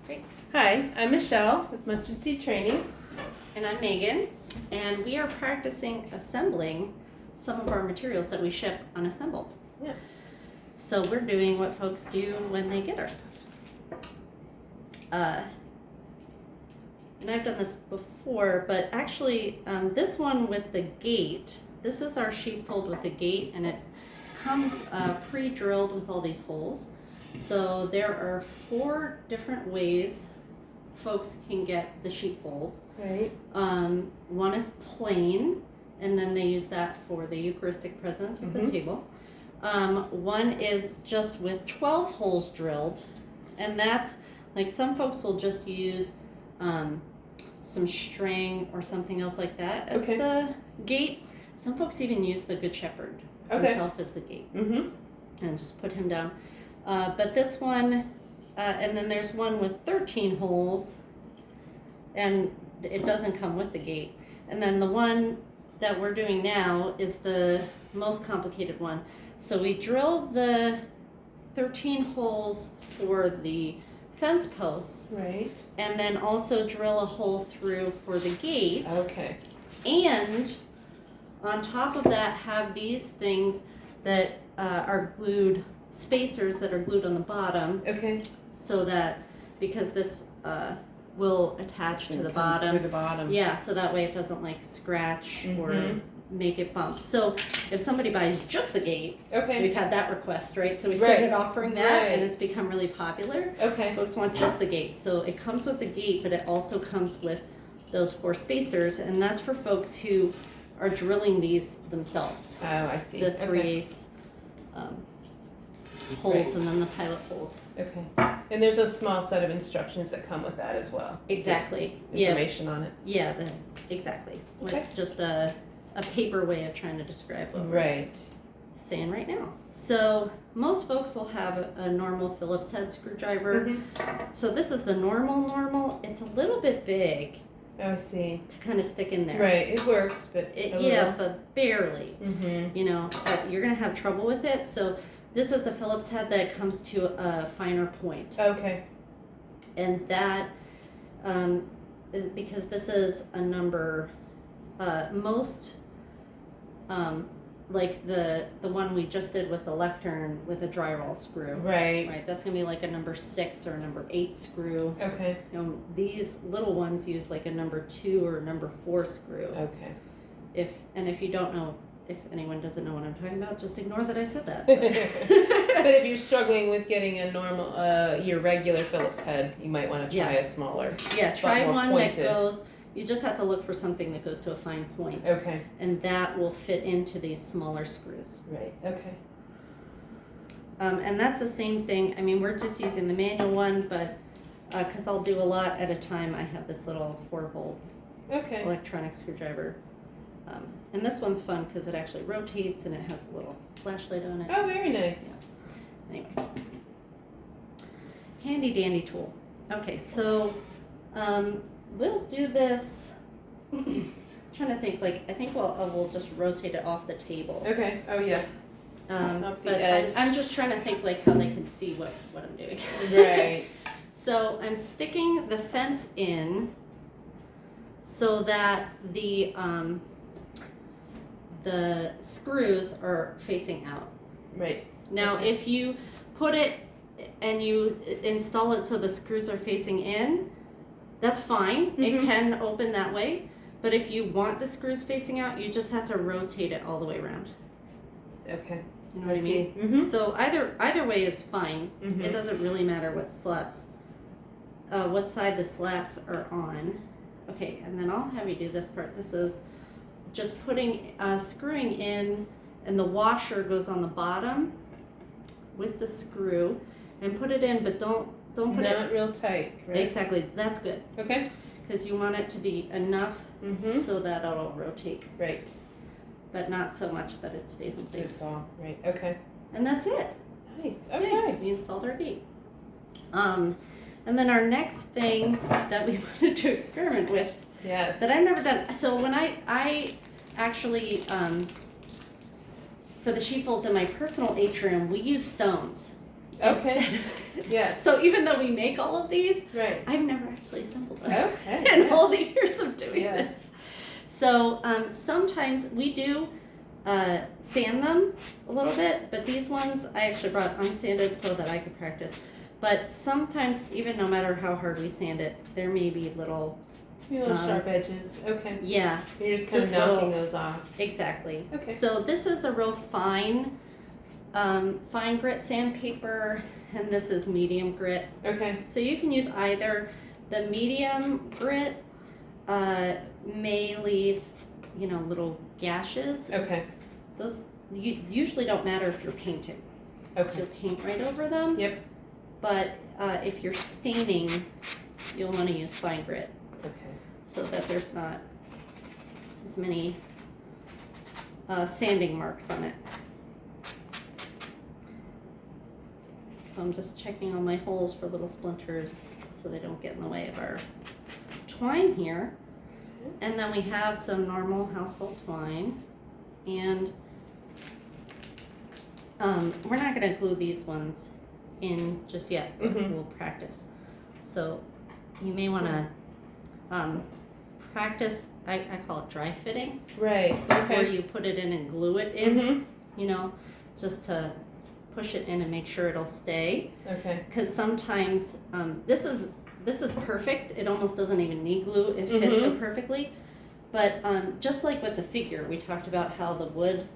Great. Hi, I'm Michelle with Mustard Seed Training. And I'm Megan, and we are practicing assembling some of our materials that we ship unassembled. Yes. So we're doing what folks do when they get our stuff. And I've done this before, but actually this one with the gate, this is our sheepfold with the gate, and it comes pre-drilled with all these holes. So there are 4 different ways folks can get the sheepfold. Right. One is plain, and then they use that for the Eucharistic presence with the table. One is just with 12 holes drilled, and that's like some folks will just use some string or something else like that as the gate. Some folks even use the Good Shepherd himself as the gate, and just put him down. But this one, and then there's one with 13 holes, and it doesn't come with the gate. And then the one that we're doing now is the most complicated one. So we drill the 13 holes for the fence posts, Right. and then also drill a hole through for the gate. Okay. And on top of that, have these things that are glued, spacers that are glued on the bottom, Okay. so that, because this will attach to the bottom. Through the bottom. Yeah, so that way it doesn't like scratch or make it bump. So if somebody buys just the gate, we've had that request, right? So we started offering that, and it's become really popular. Okay. Folks want just the gate. So it comes with the gate, but it also comes with those 4 spacers, and that's for folks who are drilling these themselves. Oh, I see. The 3/8 holes and then the pilot holes. Okay. And there's a small set of instructions that come with that as well. Exactly. There's information on it. Yeah, exactly. Like just a paper way of trying to describe what we're saying right now. So most folks will have a normal Phillips head screwdriver. So this is the normal. It's a little bit big. Oh, I see. To kind of stick in there. Right. It works, but but barely. You know, you're gonna have trouble with it. So this is a Phillips head that comes to a finer point. Okay. And that is because this is a number. Most like the one we just did with the lectern with a drywall screw. Right. That's gonna be like a number 6 or a number 8 screw. Okay. You know, these little ones use like a number 2 or number 4 screw. Okay. If you don't know, if anyone doesn't know what I'm talking about, just ignore that I said that. But if you're struggling with getting a normal, your regular Phillips head, you might want to try a smaller. Yeah, try one pointed. that goes. You just have to look for something that goes to a fine point. Okay. And that will fit into these smaller screws. Right. Okay. And that's the same thing. I mean, we're just using the manual one, but because I'll do a lot at a time, I have this little 4-volt electronic screwdriver. And this one's fun because it actually rotates and it has a little flashlight on it. Oh, very nice. Yeah. Anyway, handy dandy tool. Okay, so we'll do this. Trying to think, like, I think we'll just rotate it off the table. Okay. Oh, yes. But I'm just trying to think like how they can see what I'm doing. Right. So I'm sticking the fence in so that the screws are facing out. Right. Now, if you put it and you install it so the screws are facing in, that's fine. It can open that way. But if you want the screws facing out, you just have to rotate it all the way around. Okay. You know what I mean? So either way is fine. It doesn't really matter what slats, what side the slats are on. Okay, and then I'll have you do this part. This is just putting, screwing in, and the washer goes on the bottom with the screw, and put it in, but don't put it not real tight. Right? Exactly. That's good. Okay. Because you want it to be enough so that it'll rotate. Right. But not so much that it stays in place. Right. Okay. And that's it. Nice. Okay. Yay, we installed our gate. And then our next thing that we wanted to experiment with that I've never done. So when I actually for the sheepfolds in my personal atrium, we use stones. Okay. instead of- Yes. So even though we make all of these, Right. I've never actually assembled them Okay. in yeah. all the years of doing Yes. this. So sometimes we do sand them a little bit, but these ones I actually brought unsanded so that I could practice. But sometimes, even no matter how hard we sand it, there may be little, Little sharp edges. Okay. yeah, You're just kind of just knocking little- those off. exactly. Okay. So this is a real fine grit sandpaper, and this is medium grit. Okay. So you can use either. The medium grit may leave, little gashes. Okay. Those usually don't matter if you're painting. So Okay. you'll paint right over them. Yep. But if you're staining, you'll want to use fine grit Okay. so that there's not as many sanding marks on it. So I'm just checking on my holes for little splinters so they don't get in the way of our twine here. And then we have some normal household twine, and we're not going to glue these ones in just yet, but Mhm. we'll practice. So you may want to practice, I call it dry fitting, Right. where Okay. you put it in and glue it in, Mhm. Just to push it in and make sure it'll stay. Okay. Because sometimes this is perfect. It almost doesn't even need glue. It fits so perfectly. But just like with the figure, we talked about how the wood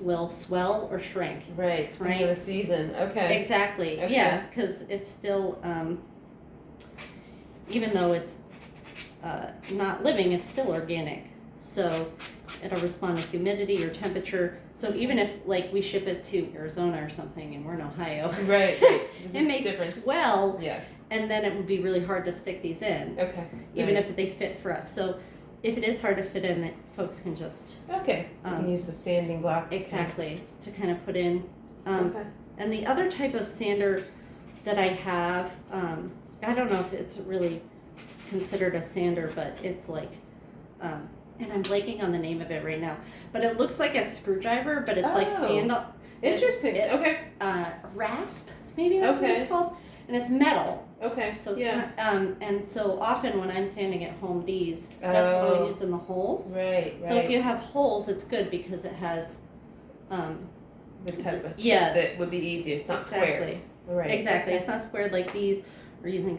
will swell or shrink. Right. Depending on the season. Okay. Exactly. Okay. Yeah, because it's still, even though it's not living, it's still organic. So it'll respond to humidity or temperature. So even if like we ship it to Arizona or something and we're in Ohio, Right. Right. There's it a may difference. swell, Yes. and then it would be really hard to stick these in, Okay. even right. if they fit for us. So if it is hard to fit in, that folks can just Okay. You can use the sanding block. exactly to kind of put in. Okay. And the other type of sander that I have, I don't know if it's really considered a sander, but it's like, and I'm blanking on the name of it right now, but it looks like a screwdriver, but it's like Oh. sand, Interesting. Okay. rasp, maybe that's what it's Okay. called, and it's metal. Okay. So it's yeah. and so often when I'm sanding at home, that's what I use in the holes. Right. So if you have holes, it's good because it has, the type of yeah. that would be easy. It's not square. exactly. Right. Exactly. Okay. It's not squared like these. We're using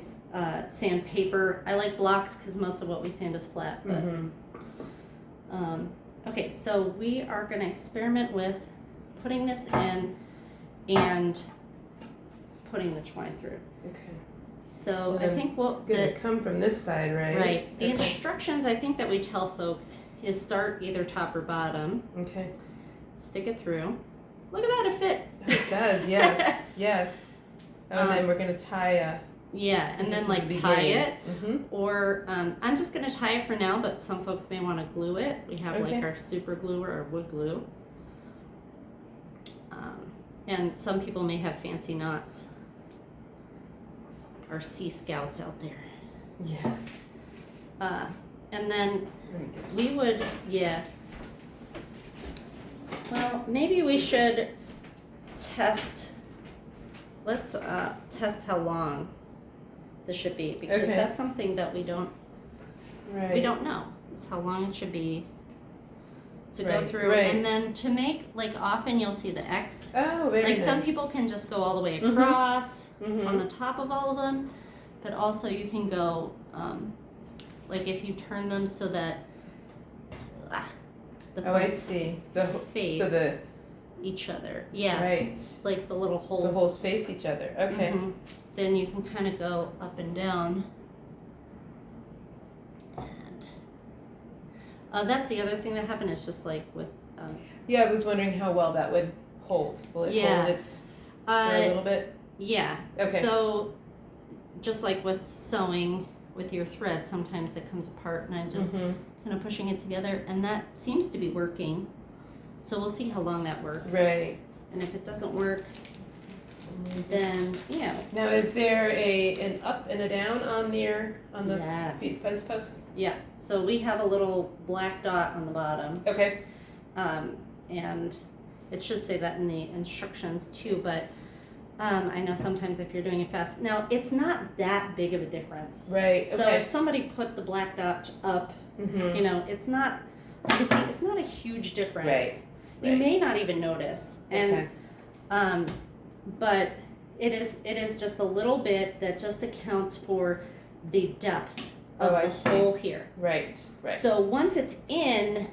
sandpaper. I like blocks because most of what we sand is flat. But Mhm. okay, so we are going to experiment with putting this in and putting the twine through. Okay. So Well, I then think what Gonna the come from this side, right? right the Okay. instructions I think that we tell folks is start either top or bottom, Okay. stick it through. Look at that, it fit. Oh, it does. Yes. Yes. Oh, and then we're gonna tie a. Yeah, and this then is like the tie beginning. it. Mhm. Or I'm just going to tie it for now, but some folks may want to glue it. We have Okay. like our super glue or our wood glue. And some people may have fancy knots. Our Sea Scouts out there. Yeah. And then Very good. we would, yeah. Well, maybe we should test, let's test how long this should be, because Okay. that's something that we don't Right. know, is how long it should be to go Right, through. right. And then to make, like often you'll see the X. Oh, very Like nice. some people can just go all the way Mhm. across Mhm. on the top of all of them, but also you can go, like if you turn them so that the Oh, I points see. face So the each other. Yeah, right. like the little holes. The holes face each other. Okay. Mhm. Then you can kind of go up and down. And that's the other thing that happened. Is just like with. Yeah, I was wondering how well that would hold. Will it Yeah. hold its for a little bit? Yeah. Okay. So, just like with sewing with your thread, sometimes it comes apart, and I'm just Mhm. kind of pushing it together, and that seems to be working. So we'll see how long that works. Right. And if it doesn't work, then Now, is there an up and a down on the yes. fence posts? Yeah. So we have a little black dot on the bottom. Okay. And it should say that in the instructions too, but I know sometimes if you're doing it fast, now it's not that big of a difference. Right. So Okay. if somebody put the black dot up, Mm-hmm. you know, it's not, you see, it's not a huge difference. Right. You Right. may not even notice. And Okay. but it is just a little bit that just accounts for the depth of Oh, I the see. hole here. Right. Right. So once it's in,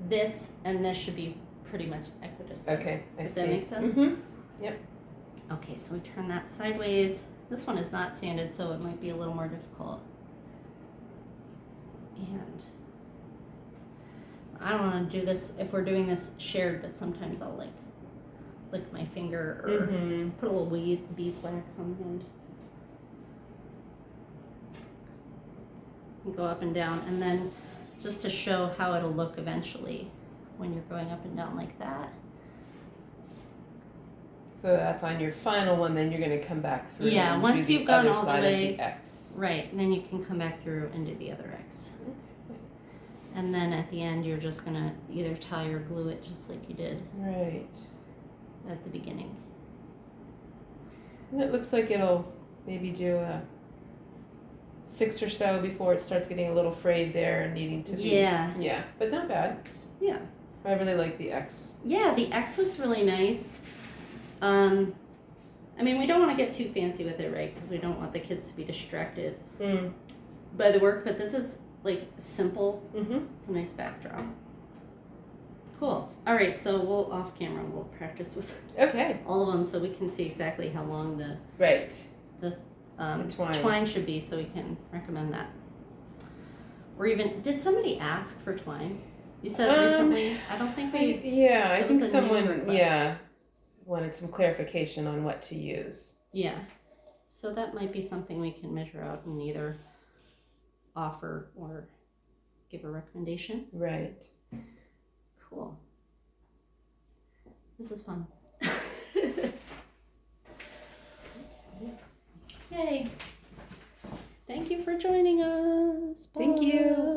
this and this should be pretty much equidistant. Okay. I Does see. that make sense? Mm-hmm. Okay, so we turn that sideways. This one is not sanded, so it might be a little more difficult. And I don't want to do this if we're doing this shared, but sometimes I'll like lick my finger or Mm-hmm. put a little beeswax on the end. And go up and down, and then just to show how it'll look eventually when you're going up and down like that. So that's on your final one. Then you're going to come back through. Yeah, and once do you've the gone other all the side way- of the X. Right, and then you can come back through and do the other X. And then at the end, you're just gonna either tie or glue it just like you did Right. at the beginning. And it looks like it'll maybe do a 6 or so before it starts getting a little frayed there and needing to be. Yeah. Yeah, but not bad. Yeah. I really like the X. Yeah, the X looks really nice. I mean, we don't want to get too fancy with it, right? Because we don't want the kids to be distracted Mm. by the work, but this is like simple. Mm-hmm. It's a nice backdrop. Cool. All right, so we'll off camera we'll practice with Okay. all of them so we can see exactly how long the Right. The twine. twine should be, so we can recommend that. Or even, did somebody ask for twine? You said recently. I don't think we. Yeah, I that think was a new someone request. wanted some clarification on what to use. Yeah. So that might be something we can measure out and either offer or give a recommendation. Right. Cool. This is fun. Yay. Thank you for joining us. Thank you. Bye.